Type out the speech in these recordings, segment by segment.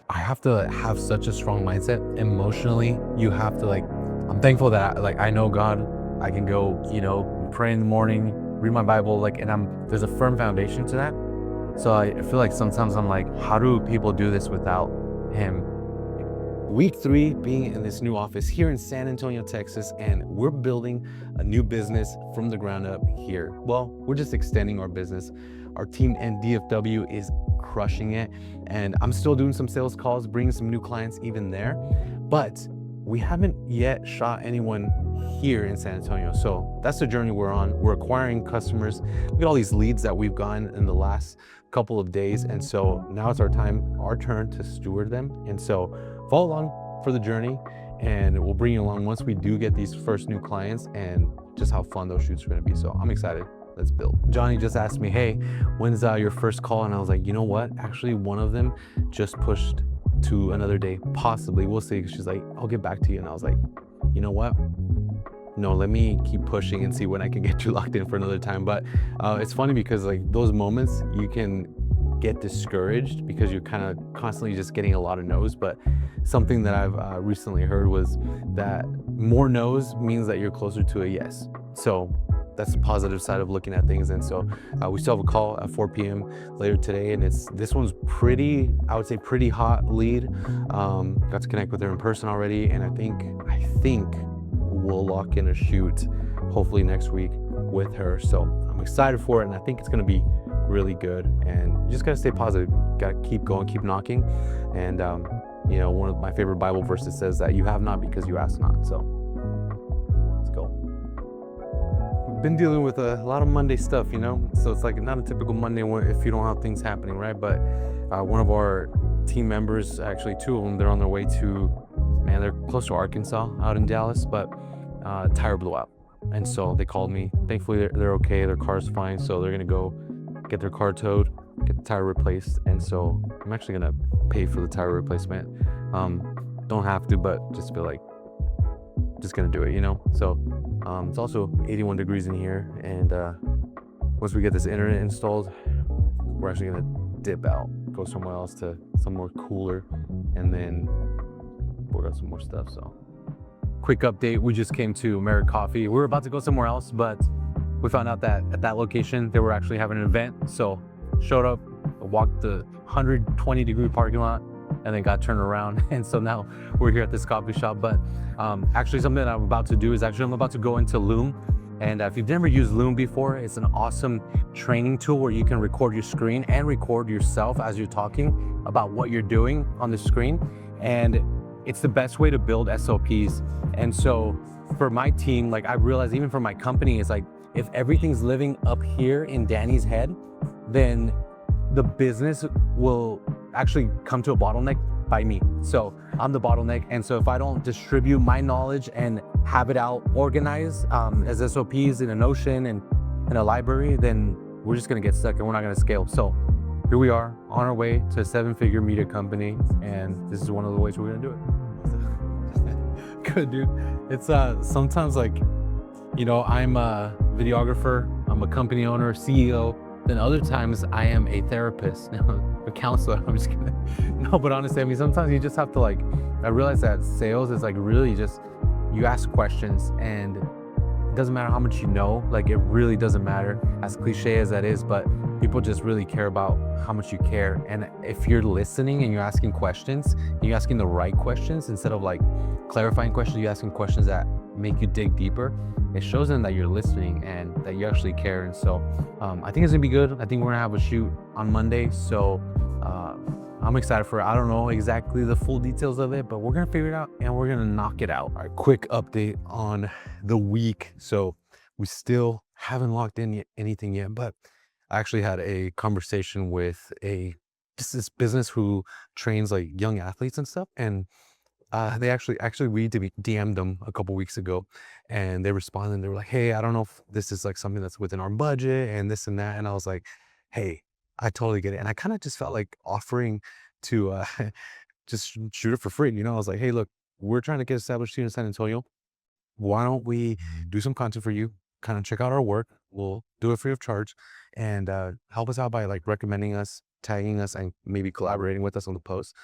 I have to have such a strong mindset emotionally. You have to like, I'm thankful that like I know God. I can go, pray in the morning, read my Bible, like, and there's a firm foundation to that. So I feel like sometimes I'm like, how do people do this without Him? Week 3 being in this new office here in San Antonio, Texas, and we're building a new business from the ground up here. Well, we're just extending our business. Our team in DFW is crushing it, and I'm still doing some sales calls, bringing some new clients even there, but we haven't yet shot anyone here in San Antonio. So that's the journey we're on. We're acquiring customers. Look at all these leads that we've gotten in the last couple of days. And so now it's our turn to steward them. And so follow along for the journey, and we'll bring you along once we do get these first new clients and just how fun those shoots are going to be. So I'm excited. Let's build. Johnny just asked me, hey, when's your first call? And I was like, you know what? Actually, one of them just pushed to another day, possibly. We'll see. She's like, I'll get back to you. And I was like, you know what? No, let me keep pushing and see when I can get you locked in for another time. But it's funny because like those moments you can get discouraged because you're kind of constantly just getting a lot of no's. But something that I've recently heard was that more no's means that you're closer to a yes. So that's the positive side of looking at things. And so we still have a call at 4 p.m. later today, and this one's pretty, I would say pretty hot lead. Got to connect with her in person already, and I think we'll lock in a shoot hopefully next week with her. So I'm excited for it, and I think it's gonna be really good. And you just gotta stay positive, gotta keep going, keep knocking. And one of my favorite Bible verses says that you have not because you ask not. So let's go. We've been dealing with a lot of Monday stuff, so it's like not a typical Monday if you don't have things happening, right? But one of our team members, actually two of them, they're on their way to, they're close to Arkansas out in Dallas, but tire blew out. And so they called me. Thankfully they're okay, their car's fine, so they're gonna go get their car towed, get the tire replaced. And so I'm actually gonna pay for the tire replacement. Don't have to, but just feel like just gonna do it, So it's also 81 degrees in here, and once we get this internet installed, we're actually gonna dip out, go somewhere else to somewhere cooler, and then work out some more stuff. So quick update, we just came to American Coffee. We were about to go somewhere else, but we found out that at that location they were actually having an event. So showed up, walked the 120 degree parking lot, and then got turned around. And so now we're here at this coffee shop. But actually something that I'm about to do is I'm about to go into Loom. And if you've never used Loom before, it's an awesome training tool where you can record your screen and record yourself as you're talking about what you're doing on the screen. And it's the best way to build SOPs. And so for my team, like I realized even for my company, it's like, if everything's living up here in Danny's head, then the business will actually come to a bottleneck by me. So I'm the bottleneck. And so if I don't distribute my knowledge and have it out organized as SOPs in a Notion and in a library, then we're just gonna get stuck and we're not gonna scale. So here we are on our way to a 7-figure media company. And this is one of the ways we're gonna do it. Good, dude. It's sometimes like, I'm a videographer, I'm a company owner, CEO. Then other times I am a therapist, a counselor. I'm just kidding. No, but honestly, sometimes you just have to I realize that sales is really just, you ask questions and it doesn't matter how much you know, it really doesn't matter, as cliche as that is, but people just really care about how much you care. And if you're listening and you're asking questions, and you're asking the right questions instead of clarifying questions, you're asking questions that make you dig deeper, it shows them that you're listening and that you actually care. And so I think it's gonna be good. I think we're gonna have a shoot on Monday. So I'm excited for it. I don't know exactly the full details of it, but we're gonna figure it out and we're gonna knock it out. All right, quick update on the week. So we still haven't locked in anything yet, but I actually had a conversation with this business who trains young athletes and stuff. And they actually we DM'd them a couple weeks ago, and they responded and they were like, hey, I don't know if this is something that's within our budget and this and that. And I was like, hey, I totally get it. And I kind of just felt like offering to just shoot it for free. I was like, hey, look, we're trying to get established here in San Antonio. Why don't we do some content for you? Kind of check out our work. We'll do it free of charge, and help us out by recommending us tagging us and maybe collaborating with us on the post.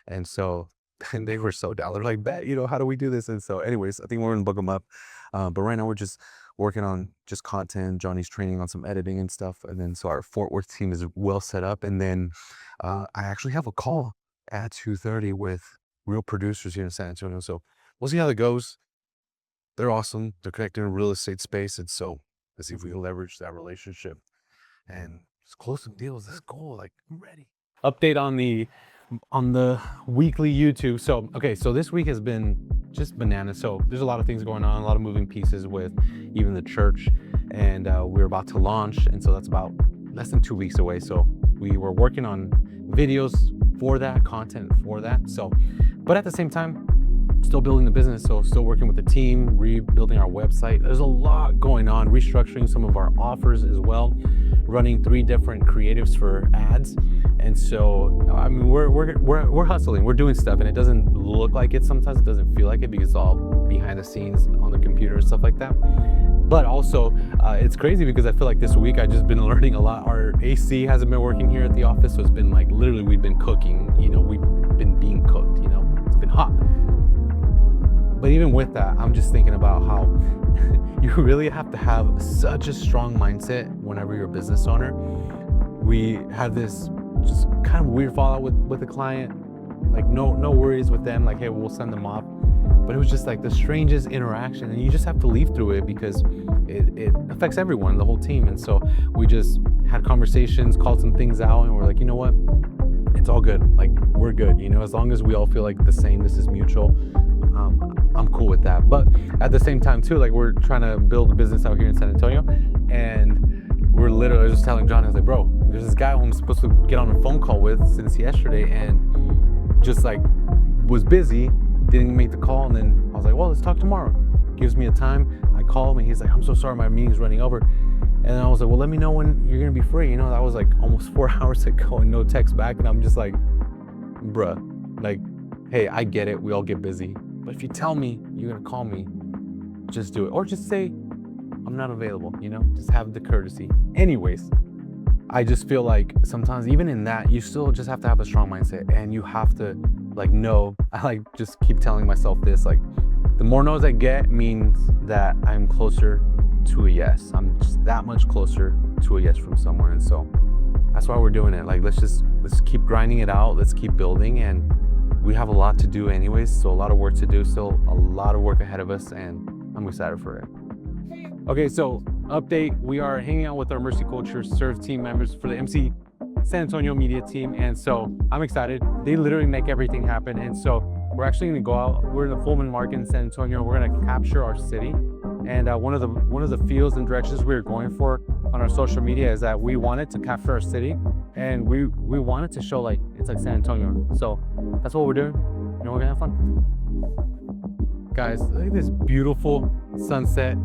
And so, and they were so down. They're like, bet, how do we do this? And so anyways, I think we're gonna book them up. But right now we're just working on just content. Johnny's training on some editing and stuff. And then so our Fort Worth team is well set up. And then I actually have a call at 2:30 with real producers here in San Antonio. So we'll see how that goes. They're awesome. They're connected in the real estate space. And so let's see if we can leverage that relationship and just close some deals. Let's go. Like, I'm ready. Update on the weekly YouTube. So, okay, so this week has been just bananas. So there's a lot of things going on, a lot of moving pieces with even the church, and we're about to launch. And so that's about less than 2 weeks away. So we were working on videos for that, content for that. So, but at the same time, still building the business. So still working with the team, rebuilding our website. There's a lot going on, restructuring some of our offers as well, running 3 different creatives for ads. And so, I mean, we're hustling, we're doing stuff, and it doesn't look like it. Sometimes it doesn't feel like it because it's all behind the scenes on the computer and stuff like that. But also, it's crazy because I feel like this week I've just been learning a lot. Our AC hasn't been working here at the office, so it's been like literally we've been cooking, we've been being cooked, it's been hot. But even with that, I'm just thinking about how you really have to have such a strong mindset whenever you're a business owner. We had this just kind of weird fallout with a client, like no worries with them, like, hey, we'll send them off. But it was just like the strangest interaction, and you just have to leave through it because it affects everyone, the whole team. And so we just had conversations, called some things out, and we're like, you know what? It's all good. Like, we're good, as long as we all feel like the same, this is mutual. I'm cool with that. But at the same time too, like, we're trying to build a business out here in San Antonio, and we're literally just telling John, I was like, bro, there's this guy who I'm supposed to get on a phone call with since yesterday, and just like was busy, didn't make the call. And then I was like, well, let's talk tomorrow. Gives me a time. I call him and he's like, I'm so sorry, my meeting's running over. And then I was like, well, let me know when you're gonna be free. That was like almost 4 hours ago and no text back. And I'm just like, bruh, like, hey, I get it, we all get busy. But if you tell me you're gonna call me, just do it. Or just say, I'm not available, just have the courtesy. Anyways, I just feel like sometimes even in that, you still just have to have a strong mindset, and you have to like know. I like just keep telling myself this, like, the more no's I get means that I'm closer to a yes. I'm just that much closer to a yes from someone. And so that's why we're doing it. Like, let's keep grinding it out. Let's keep building. And we have a lot to do anyways. So a lot of work to do, still a lot of work ahead of us, and I'm excited for it. Okay, so update, we are hanging out with our Mercy Culture Serve team members for the MC San Antonio media team. And so I'm excited. They literally make everything happen. And so we're actually gonna go out. We're in the Fulman Market in San Antonio. We're gonna capture our city. And one of the fields and directions we're going for on our social media is that we wanted to capture our city, and we wanted to show like it's like San Antonio. So that's what we're doing. We're gonna have fun. Guys, look at this beautiful sunset.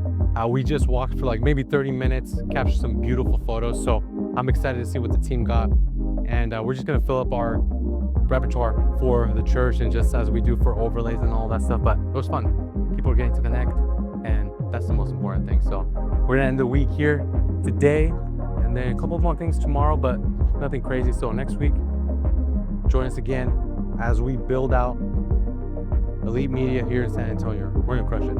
We just walked for like maybe 30 minutes, captured some beautiful photos. So I'm excited to see what the team got. And we're just gonna fill up our repertoire for the church, and just as we do for overlays and all that stuff. But it was fun. People are getting to connect, and that's the most important thing. So we're gonna end the week here today, and then a couple more things tomorrow, but nothing crazy. So next week, join us again as we build out elite media here in San Antonio. We're gonna crush it.